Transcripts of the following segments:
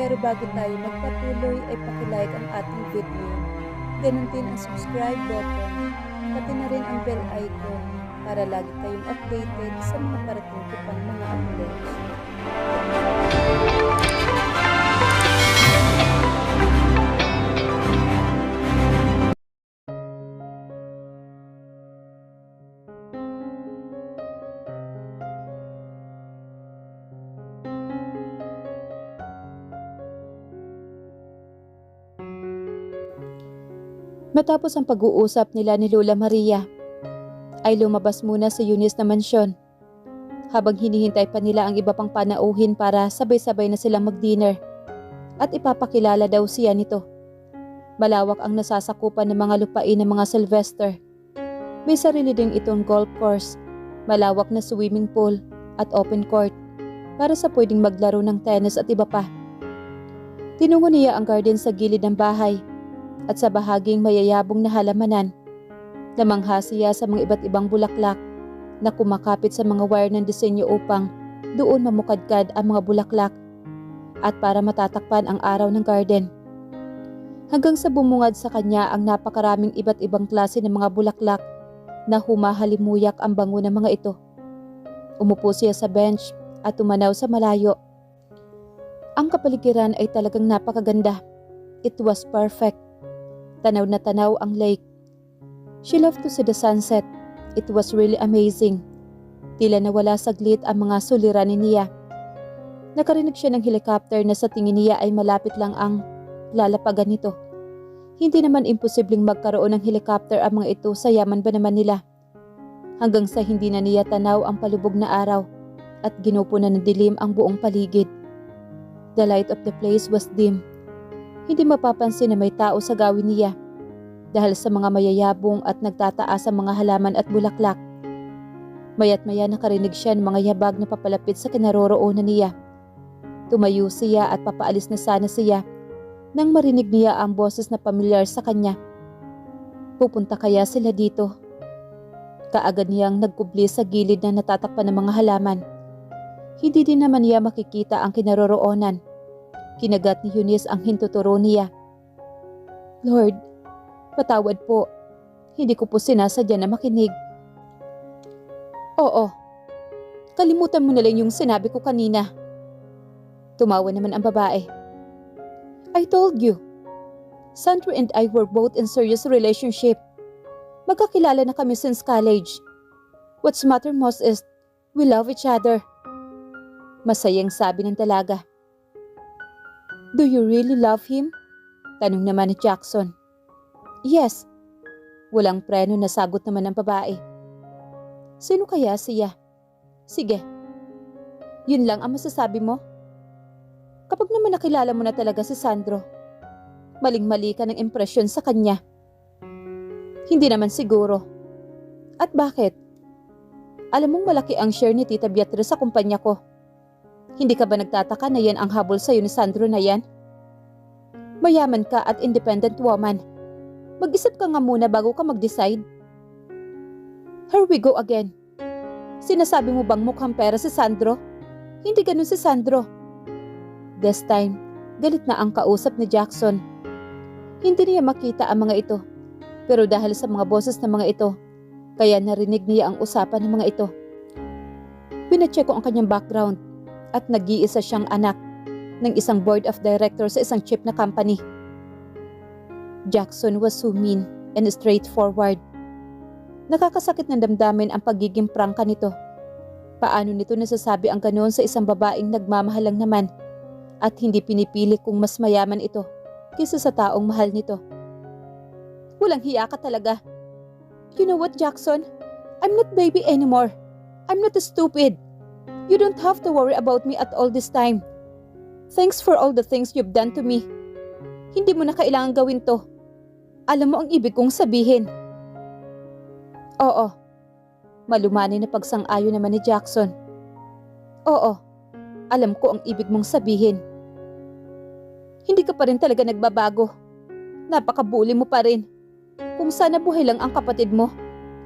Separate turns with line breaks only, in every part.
Pero bago tayo magpatuloy ay pakilike ang ating video. Ganun din ang subscribe button, pati na rin ang bell icon para lagi kayong updated sa mga parating ko pang mga uploads. Matapos ang pag-uusap nila ni Lola Maria, ay lumabas muna si Eunice na mansyon. Habang hinihintay pa nila ang iba pang panauhin para sabay-sabay na silang mag-dinner. At ipapakilala daw siya nito. Malawak ang nasasakupan ng mga lupain ng mga Sylvester. May sarili din itong golf course, malawak na swimming pool at open court para sa pwedeng maglaro ng tennis at iba pa. Tinungo niya ang garden sa gilid ng bahay. At sa bahaging mayayabong na halamanan, namangha siya sa mga iba't ibang bulaklak na kumakapit sa mga wire ng disenyo upang doon mamukadkad ang mga bulaklak at para matatakpan ang araw ng garden. Hanggang sa bumungad sa kanya ang napakaraming iba't ibang klase ng mga bulaklak na humahalimuyak ang bango ng mga ito. Umupo siya sa bench at tumanaw sa malayo. Ang kapaligiran ay talagang napakaganda. It was perfect. Tanaw na tanaw ang lake. She loved to see the sunset. It was really amazing. Tila nawala saglit ang mga suliranin niya. Nakarinig siya ng helicopter na sa tingin niya ay malapit lang ang lalapagan nito. Hindi naman imposibleng magkaroon ng helicopter ang mga ito sa yaman ba naman nila. Hanggang sa hindi na niya tanaw ang palubog na araw at ginupo na ng dilim ang buong paligid. The light of the place was dim. Hindi mapapansin na may tao sa gawin niya dahil sa mga mayayabong at nagtataas ang mga halaman at bulaklak. Maya't maya nakarinig siya ng mga yabag na papalapit sa kinaroroonan niya. Tumayo siya at papaalis na sana siya nang marinig niya ang boses na pamilyar sa kanya. Pupunta kaya sila dito? Kaagad niyang nagkubli sa gilid na natatakpan ng mga halaman. Hindi din naman niya makikita ang kinaroroonan. Kinagat ni Eunice ang hintuturo niya. Lord, patawad po. Hindi ko po sinasadya na makinig. Oo. Kalimutan mo na lang yung sinabi ko kanina. Tumawa naman ang babae. I told you. Sandro and I were both in serious relationship. Magkakilala na kami since college. What's matter most is we love each other. Masayang sabi ng dalaga. Do you really love him? Tanong naman ni Jackson. Yes. Walang preno na sagot naman ng babae. Sino kaya siya? Sige. Yun lang ang masasabi mo? Kapag naman nakilala mo na talaga si Sandro, maling-mali ka ng impresyon sa kanya. Hindi naman siguro. At bakit? Alam mong malaki ang share ni Tita Beatrice sa kumpanya ko. Hindi ka ba nagtataka na yan ang habol sa'yo ni Sandro na yan? Mayaman ka at independent woman. Mag-isip ka nga muna bago ka mag-decide. Here we go again. Sinasabi mo bang mukhang pera si Sandro? Hindi ganun si Sandro. This time, galit na ang kausap ni Jackson. Hindi niya makita ang mga ito. Pero dahil sa mga boses ng mga ito, kaya narinig niya ang usapan ng mga ito. Pinacheck ko ang kanyang background. At nag-iisa siyang anak ng isang board of directors sa isang chip na company. Jackson was so mean and straightforward. Nakakasakit ng damdamin ang pagiging prangka nito. Paano nito nasasabi ang ganoon sa isang babaeng nagmamahal lang naman at hindi pinipili kung mas mayaman ito kaysa sa taong mahal nito? Walang hiya ka talaga. You know what, Jackson? I'm not baby anymore. I'm not stupid. You don't have to worry about me at all this time. Thanks for all the things you've done to me. Hindi mo na kailangan gawin to. Alam mo ang ibig kong sabihin. Oo. Malumanay na pagsang-ayon naman ni Jackson. Oo. Alam ko ang ibig mong sabihin. Hindi ka pa rin talaga nagbabago. Napakabuli mo pa rin. Kung sana buhay lang ang kapatid mo,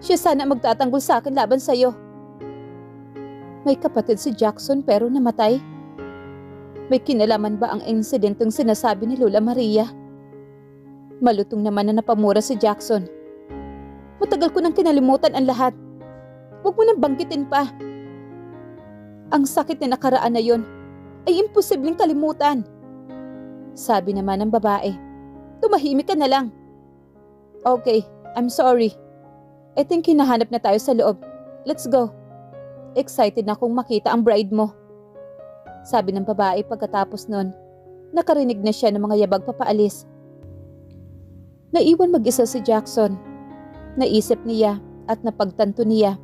siya sana magtatanggol sa akin laban sa'yo. May kapatid si Jackson pero namatay. May kinalaman ba ang insidenteng sinasabi ni Lola Maria? Malutong naman na napamura si Jackson. Matagal ko nang kinalimutan ang lahat. Huwag mo nang banggitin pa. Ang sakit na nakaraan na yon ay imposibleng kalimutan. Sabi naman ng babae. Tumahimik ka na lang. Okay, I'm sorry. I think hinahanap na tayo sa loob. Let's go. Excited na akong makita ang bride mo. Sabi ng babae pagkatapos nun. Nakarinig na siya ng mga yabag papaalis. Naiwan mag-isa si Jackson. Naisip niya at napagtanto niya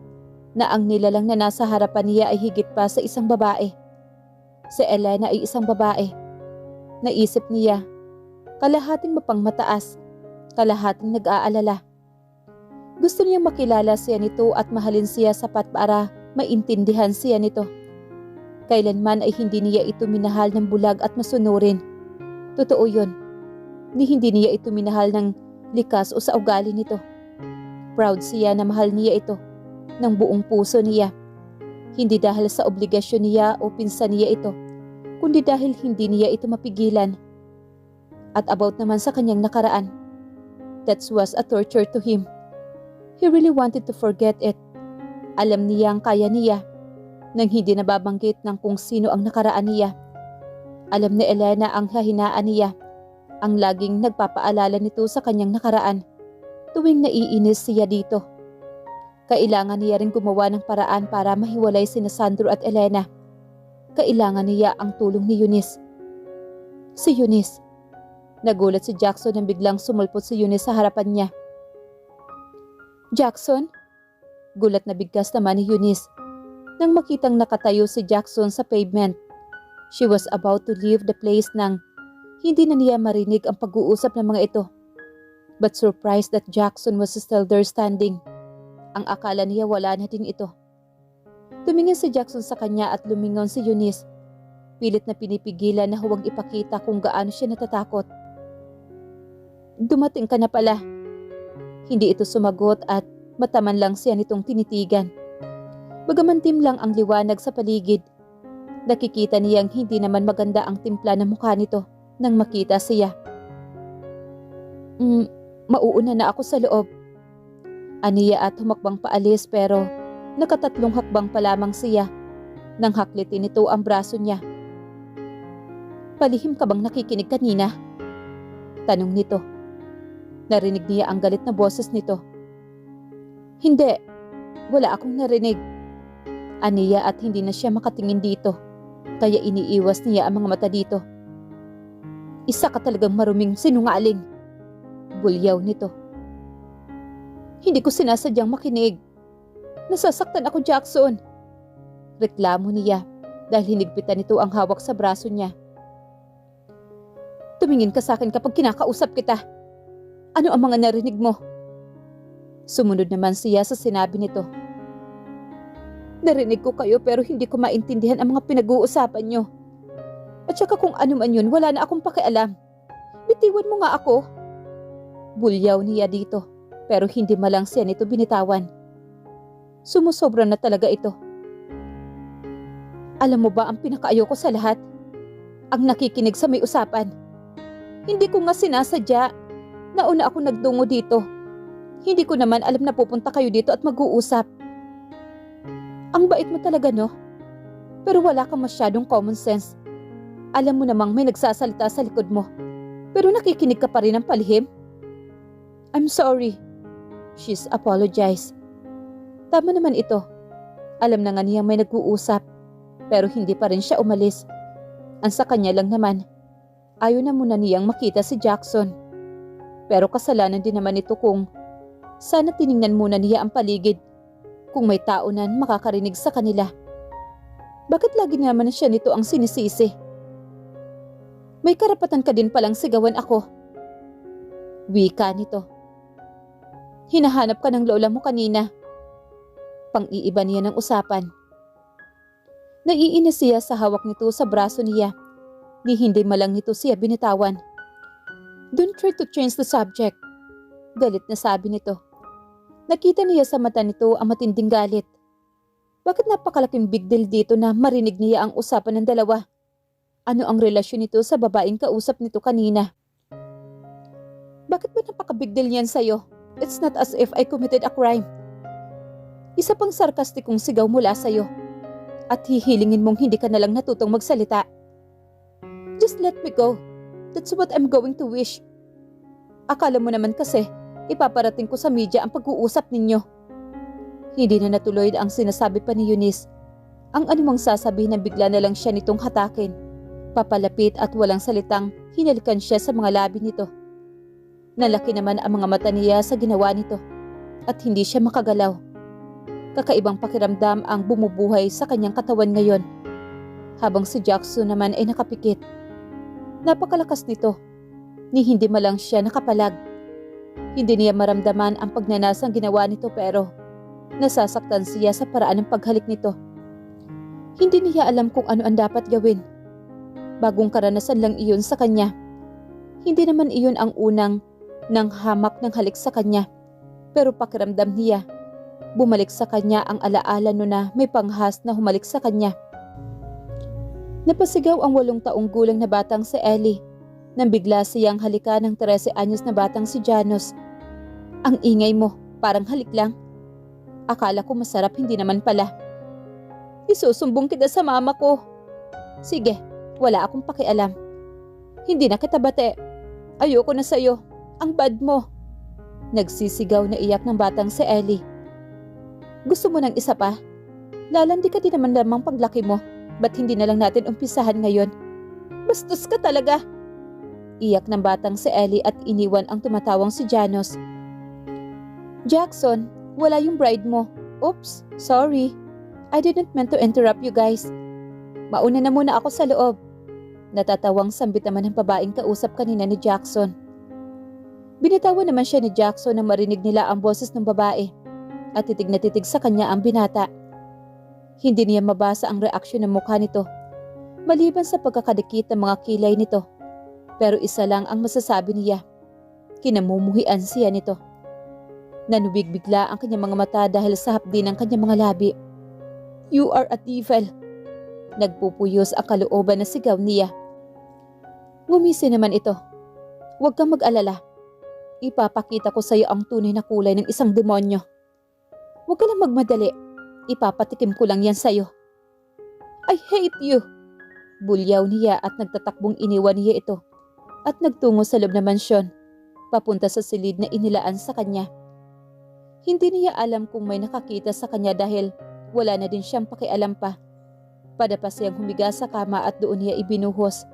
na ang nilalang na nasa harapan niya ay higit pa sa isang babae. Si Elena ay isang babae. Naisip niya, kalahating mapangmataas, kalahating nag-aalala. Gusto niyang makilala siya nito at mahalin siya sapat para maintindihan siya nito. Kailanman ay hindi niya ito minahal ng bulag at masunurin. Totoo yun. Hindi niya ito minahal ng likas o sa ugali nito. Proud siya na mahal niya ito ng buong puso niya. Hindi dahil sa obligasyon niya o pinsan niya ito, kundi dahil hindi niya ito mapigilan. At about naman sa kanyang nakaraan, that was a torture to him. He really wanted to forget it. Alam niyang kaya niya nang hindi nababanggit ng kung sino ang nakaraan niya. Alam ni Elena ang kahinaan niya, ang laging nagpapaalala nito sa kanyang nakaraan tuwing naiinis siya dito. Kailangan niya rin gumawa ng paraan para mahiwalay sina Sandro at Elena. Kailangan niya ang tulong ni Eunice. Si Eunice. Nagulat si Jackson nang biglang sumulpot si Eunice sa harapan niya. Jackson? Gulat na bigkas naman ni Eunice nang makitang nakatayo si Jackson sa pavement. She was about to leave the place nang hindi na niya marinig ang pag-uusap ng mga ito. But surprised that Jackson was still there standing. Ang akala niya wala na din ito. Tumingin si Jackson sa kanya at lumingon si Eunice. Pilit na pinipigilan na huwag ipakita kung gaano siya natatakot. Dumating ka na pala. Hindi ito sumagot at mataman lang siya nitong tinitigan. Bagaman dim lang ang liwanag sa paligid, nakikita niyang hindi naman maganda ang timpla ng mukha nito nang makita siya. Mauuna na ako sa loob. Aniya at humakbang paalis pero nakatatlong hakbang pa lamang siya nang haklitin nito ang braso niya. Palihim ka bang nakikinig kanina? Tanong nito. Narinig niya ang galit na boses nito. Hindi, wala akong narinig. Aniya at hindi na siya makatingin dito, kaya iniiwas niya ang mga mata dito. Isa ka talagang maruming sinungaling. Bulyaw nito. Hindi ko sinasadyang makinig. Nasasaktan ako, Jackson. Reklamo niya dahil hinigpitan nito ang hawak sa braso niya. Tumingin ka sa akin kapag kinakausap kita. Ano ang mga narinig mo? Sumunod naman siya sa sinabi nito. Narinig ko kayo pero hindi ko maintindihan ang mga pinag-uusapan nyo. At saka kung ano man yun, wala na akong pakialam. Bitiwan mo nga ako. Bulyaw niya dito pero hindi malang siya nito binitawan. Sumusobra na talaga ito. Alam mo ba ang pinakaayoko sa lahat? Ang nakikinig sa may usapan. Hindi ko nga sinasadya. Nauna ako nagdungo dito. Hindi ko naman alam na pupunta kayo dito at mag-uusap. Ang bait mo talaga, no? Pero wala kang masyadong common sense. Alam mo namang may nagsasalita sa likod mo. Pero nakikinig ka pa rin ng palihim. I'm sorry. She's apologized. Tama naman ito. Alam na nga niyang may nag-uusap. Pero hindi pa rin siya umalis. Ang sa kanya lang naman, ayaw na muna niyang makita si Jackson. Pero kasalanan din naman ito kung sana tiningnan muna niya ang paligid. Kung may tao na makakarinig sa kanila. Bakit lagi naman siya nito ang sinisisi? May karapatan ka din palang sigawan ako. Wika nito. Hinahanap ka ng lola mo kanina. Pang-iiba niya ng usapan. Naiinis siya sa hawak nito sa braso niya. Ni hindi malang nito siya binitawan. Don't try to change the subject. Galit na sabi nito. Nakita niya sa mata nito ang matinding galit. Bakit napakalaking big deal dito na marinig niya ang usapan ng dalawa? Ano ang relasyon nito sa babaeng kausap nito kanina? Bakit ba napaka-big deal niyan sa'yo? It's not as if I committed a crime. Isa pang sarkastikong sigaw mula sa'yo. At hihilingin mong hindi ka nalang natutong magsalita. Just let me go. That's what I'm going to wish. Akala mo naman kasi, ipaparating ko sa media ang pag-uusap ninyo. Hindi na natuloy ang sinasabi pa ni Eunice. Ang anumang sasabihin na bigla na lang siya nitong hatakin. Papalapit at walang salitang hinalikan siya sa mga labi nito. Nalaki naman ang mga mata niya sa ginawa nito at hindi siya makagalaw. Kakaibang pakiramdam ang bumubuhay sa kanyang katawan ngayon. Habang si Jackson naman ay nakapikit. Napakalakas nito, ni hindi malang siya nakapalag. Hindi niya maramdaman ang pagnanasang ginawa nito pero nasasaktan siya sa paraan ng paghalik nito. Hindi niya alam kung ano ang dapat gawin. Bagong karanasan lang iyon sa kanya. Hindi naman iyon ang unang nang hamak ng halik sa kanya. Pero pakiramdam niya, bumalik sa kanya ang alaala no na may panghas na humalik sa kanya. Napasigaw ang 8 taong gulang na batang si Ellie nang bigla siyang halika ng 13 anyos na batang si Janos. Ang ingay mo, parang halik lang. Akala ko masarap, hindi naman pala. Isusumbong kita sa mama ko. Sige, wala akong pakialam. Hindi na kita bate. Ayoko na sa'yo. Ang bad mo. Nagsisigaw na iyak ng batang si Ellie. Gusto mo ng isa pa? Lalandi ka din naman lamang paglaki mo. Ba't hindi na lang natin umpisahan ngayon? Bastos ka talaga. Iyak ng batang si Ellie at iniwan ang tumatawang si Janos. Jackson, wala yung bride mo. Oops, sorry. I didn't meant to interrupt you guys. Mauna na muna ako sa loob. Natatawang sambit naman ng babaeng kausap kanina ni Jackson. Binitawan naman siya ni Jackson nang marinig nila ang boses ng babae at titig na titig sa kanya ang binata. Hindi niya mabasa ang reaksyon ng mukha nito maliban sa pagkakadikit ng mga kilay nito. Pero isa lang ang masasabi niya. Kinamumuhian siya nito. Nanubig bigla ang kanyang mga mata dahil sa hapdi ng kanyang mga labi. You are a devil. Nagpupuyos ang kalooban na sigaw niya. Ngumisi naman ito. Huwag kang mag-alala. Ipapakita ko sa iyo ang tunay na kulay ng isang demonyo. Huwag ka lang magmadali. Ipapatikim ko lang yan sa iyo. I hate you. Bulyaw niya at nagtatakbong iniwan niya ito at nagtungo sa loob ng mansyon, papunta sa silid na inilaan sa kanya. Hindi niya alam kung may nakakita sa kanya dahil wala na din siyang pakialam pa. Padapa siyang humiga sa kama at doon niya ibinuhos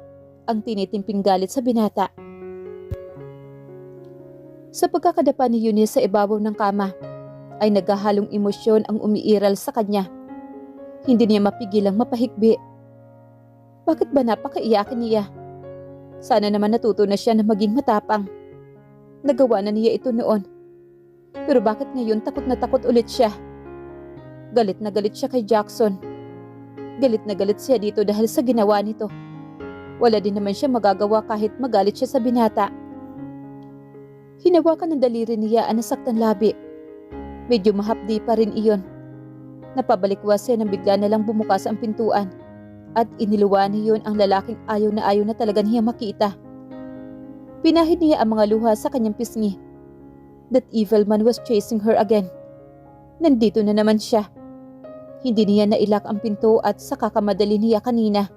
ang tinitimping galit sa binata. Sa pagkakadapa ni Eunice sa ibabaw ng kama, ay naghahalong emosyon ang umiiral sa kanya. Hindi niya mapigilang mapahikbi. Bakit ba napakaiyakin niya? Sana naman natuto na siya na maging matapang. Nagawa na niya ito noon. Pero bakit ngayon takot na takot ulit siya? Galit na galit siya kay Jackson. Galit na galit siya dito dahil sa ginawa nito. Wala din naman siya magagawa kahit magalit siya sa binata. Hinawakan ng daliri niya ang nasaktan labi. Medyo mahapdi pa rin iyon. Napabalikwas siya nang bigla na lang bumukas ang pintuan at iniluwa niyon ang lalaking ayaw na talaga niya makita. Pinahid niya ang mga luha sa kanyang pisngi. That evil man was chasing her again. Nandito na naman siya. Hindi niya nailak ang pinto at sa kakamadali niya kanina.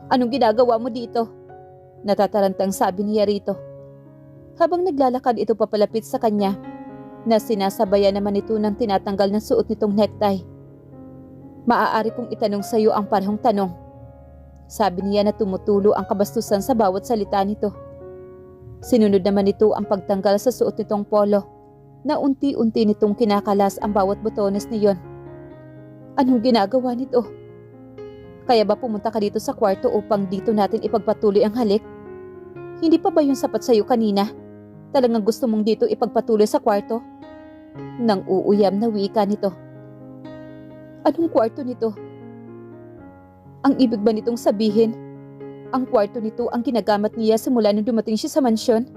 Anong ginagawa mo dito? Natatarantang sabi niya rito. Habang naglalakad ito papalapit sa kanya, na sinasabayan naman ito ng tinatanggal na suot nitong necktie. Maaari kong itanong sa iyo ang parehong tanong. Sabi niya na tumutulo ang kabastusan sa bawat salita nito. Sinunod naman ito ang pagtanggal sa suot nitong polo na unti-unti nitong kinakalas ang bawat botones niyon. Anong ginagawa nito? Kaya ba pumunta ka dito sa kwarto upang dito natin ipagpatuloy ang halik? Hindi pa ba yun sapat sa iyo kanina? Talagang gusto mong dito ipagpatuloy sa kwarto? Nang uuyam na wika nito. Anong kwarto nito? Ang ibig ba nitong sabihin, ang kwarto nito ang ginagamit niya simula nung dumating siya sa mansyon?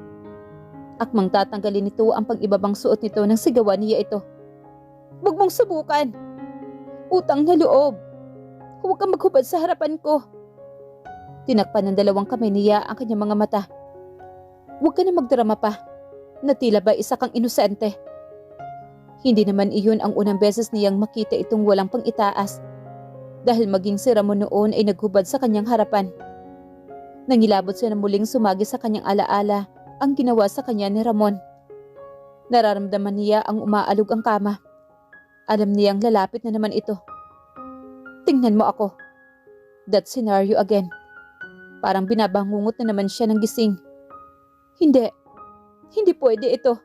Akmang tatanggalin nito ang pang-ibabang suot nito nang sigawan niya ito. Huwag mong subukan! Utang na loob! Huwag kang maghubad sa harapan ko! Tinakpan ng dalawang kamay niya ang kanyang mga mata. Huwag ka na magdrama pa, na tila ba isa kang inosente. Hindi naman iyon ang unang beses niyang makita itong walang pang-itaas, dahil maging si Ramon noon ay naghubad sa kanyang harapan. Nangilabot siya na muling sumagi sa kanyang alaala ang ginawa sa kanya ni Ramon. Nararamdaman niya ang umaalog ang kama. Alam niyang lalapit na naman ito. Tingnan mo ako. That scenario again. Parang binabangungot na naman siya ng gising. Hindi. Hindi pwede ito.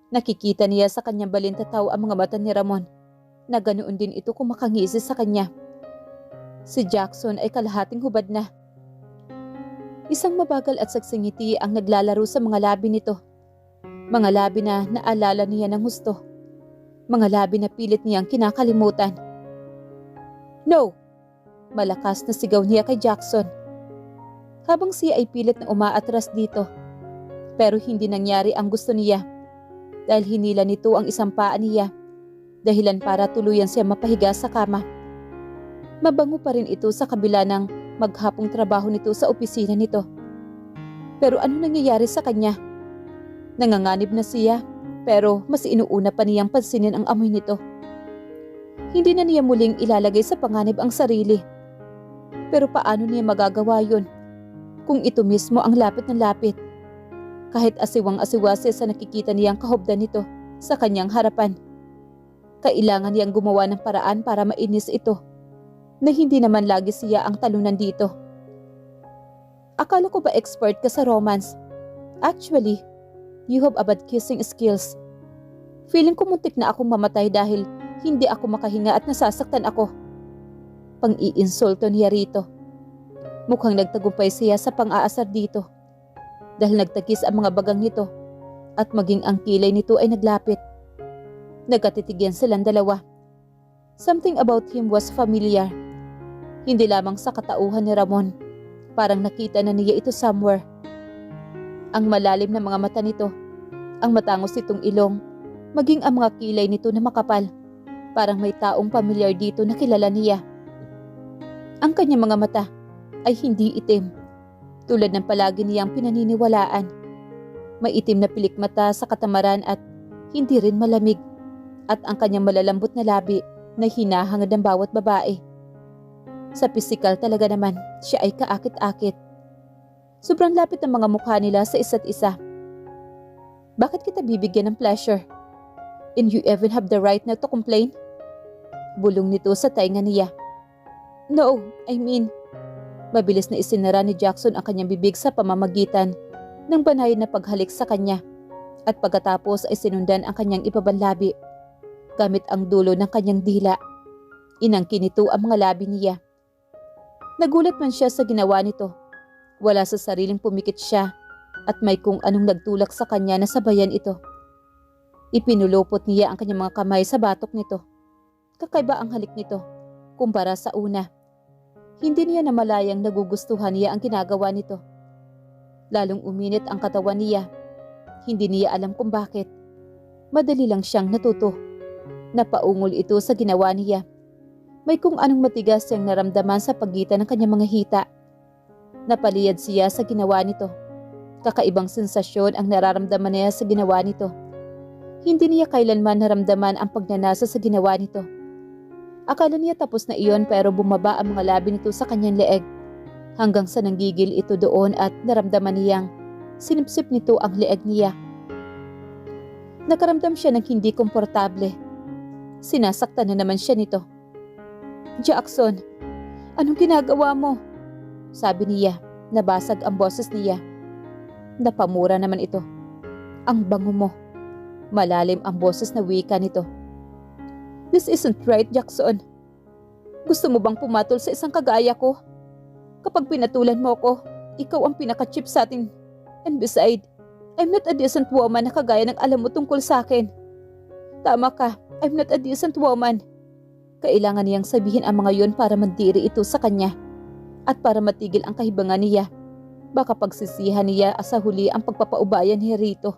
Nakikita niya sa kanyang balintataw ang mga mata ni Ramon, na ganoon din ito kung makangisi sa kanya. Si Jackson ay kalahating hubad na. Isang mabagal at saksing ngiti ang naglalaro sa mga labi nito. Mga labi na naalala niya ng husto. Mga labi na pilit niyang kinakalimutan. No! Malakas na sigaw niya kay Jackson. Habang siya ay pilit na umaatras dito. Pero hindi nangyari ang gusto niya. Dahil hinila nito ang isang paa niya. Dahilan para tuluyan siya mapahiga sa kama. Mabango pa rin ito sa kabila ng maghapong trabaho nito sa opisina nito. Pero ano nangyayari sa kanya? Nanganganib na siya, pero mas inuuna pa niyang pansinin ang amoy nito. Hindi na niya muling ilalagay sa panganib ang sarili. Pero paano niya magagawa yun kung ito mismo ang lapit ng lapit? Kahit asiwang-asiwa siya sa nakikita niyang kahobdan nito sa kanyang harapan. Kailangan niyang gumawa ng paraan para mainis ito, na hindi naman lagi siya ang talunan dito. Akala ko ba expert ka sa romance? Actually, you have a bad kissing skills. Feeling ko muntik na akong mamatay dahil hindi ako makahinga at nasasaktan ako. Pang-iinsulto niya rito. Mukhang nagtagumpay siya sa pang-aasar dito. Dahil nagtakis ang mga bagang nito at maging ang kilay nito ay naglapit. Nagkatitigyan silang dalawa. Something about him was familiar. Hindi lamang sa katauhan ni Ramon. Parang nakita na niya ito somewhere. Ang malalim na mga mata nito, ang matangos nitong ilong, maging ang mga kilay nito na makapal. Parang may taong pamilyar dito na kilala niya. Ang kanyang mga mata ay hindi itim, tulad ng palagi niyang pinaniniwalaan. May itim na pilik mata sa katamaran at hindi rin malamig. At ang kanyang malalambot na labi na hinahangad ng bawat babae. Sa pisikal talaga naman, siya ay kaakit-akit. Sobrang lapit ng mga mukha nila sa isa't isa. Bakit kita bibigyan ng pleasure? And you even have the right na to complain? Bulong nito sa tainga niya. No, I mean, mabilis na isinara ni Jackson ang kanyang bibig sa pamamagitan ng banayad na paghalik sa kanya. At pagkatapos ay sinundan ang kanyang ibabang labi gamit ang dulo ng kanyang dila. Inangkin nito ang mga labi niya. Nagulat man siya sa ginawa nito. Wala sa sariling pumikit siya at may kung anong nagtulak sa kanya na sabayan ito. Ipinulupot niya ang kanyang mga kamay sa batok nito. Kakaiba ang halik nito kumpara sa una. Hindi niya namalayang nagugustuhan niya ang ginagawa nito. Lalong uminit ang katawan niya. Hindi niya alam kung bakit. Madali lang siyang natuto. Napaungol ito sa ginawa niya. May kung anong matigas siyang naramdaman sa pagitan ng kanyang mga hita. Napaliyad siya sa ginawa nito. Kakaibang sensasyon ang nararamdaman niya sa ginawa nito. Hindi niya kailanman naramdaman ang pagnanasa sa ginawa nito. Akala niya tapos na iyon pero bumaba ang mga labi nito sa kanyang leeg. Hanggang sa nanggigil ito doon at naramdaman niyang sinipsip nito ang leeg niya. Nakaramdam siya ng hindi komportable. Sinasaktan na naman siya nito. Jackson, anong ginagawa mo? Sabi niya, nabasag ang boses niya. Napamura naman ito. Ang bango mo. Malalim ang boses na wika nito. This isn't right, Jackson. Gusto mo bang pumatol sa isang kagaya ko? Kapag pinatulan mo ko, ikaw ang pinaka-chip sa atin. And beside, I'm not a decent woman na kagaya ng alam mo tungkol sa akin. Tama ka, I'm not a decent woman. Kailangan niyang sabihin ang mga yon para mandiri ito sa kanya at para matigil ang kahibangan niya. Baka pagsisihan niya sa huli ang pagpapaubayan niya rito.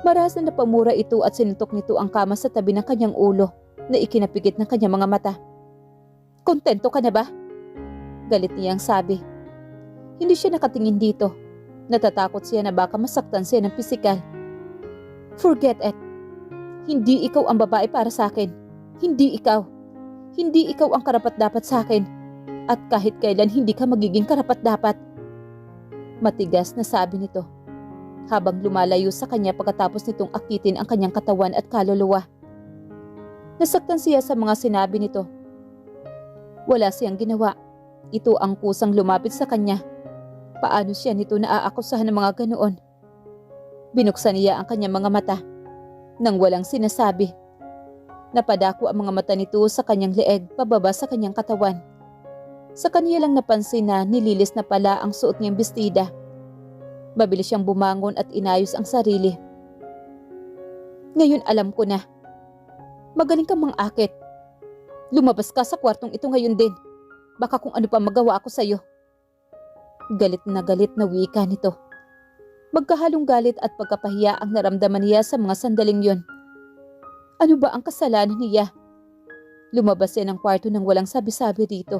Marahas na napamura ito at sinuntok nito ang kama sa tabi ng kanyang ulo na ikinapigit ng kanyang mga mata. Kontento ka na ba? Galit niyang sabi. Hindi siya nakatingin dito. Natatakot siya na baka masaktan siya ng pisikal. Forget it. Hindi ikaw ang babae para sa akin. Hindi ikaw. Hindi ikaw ang karapat-dapat sa akin. At kahit kailan hindi ka magiging karapat-dapat. Matigas na sabi nito. Habang lumalayo sa kanya pagkatapos nitong akitin ang kanyang katawan at kaluluwa. Nasaktan siya sa mga sinabi nito. Wala siyang ginawa. Ito ang kusang lumapit sa kanya. Paano siya nito naaakusahan ng mga ganoon? Binuksan niya ang kanyang mga mata. Nang walang sinasabi. Napadako ang mga mata nito sa kanyang leeg pababa sa kanyang katawan. Sa kanya lang napansin na nililis na pala ang suot niyang bestida. Mabilis siyang bumangon at inayos ang sarili. Ngayon alam ko na. Magaling kang mangakit. Lumabas ka sa kwartong ito ngayon din. Baka kung ano pa magawa ako sa'yo. Galit na wika nito. Magkahalong galit at pagkapahiya ang naramdaman niya sa mga sandaling yon. Ano ba ang kasalanan niya? Lumabas siya ng kwarto nang walang sabi-sabi dito.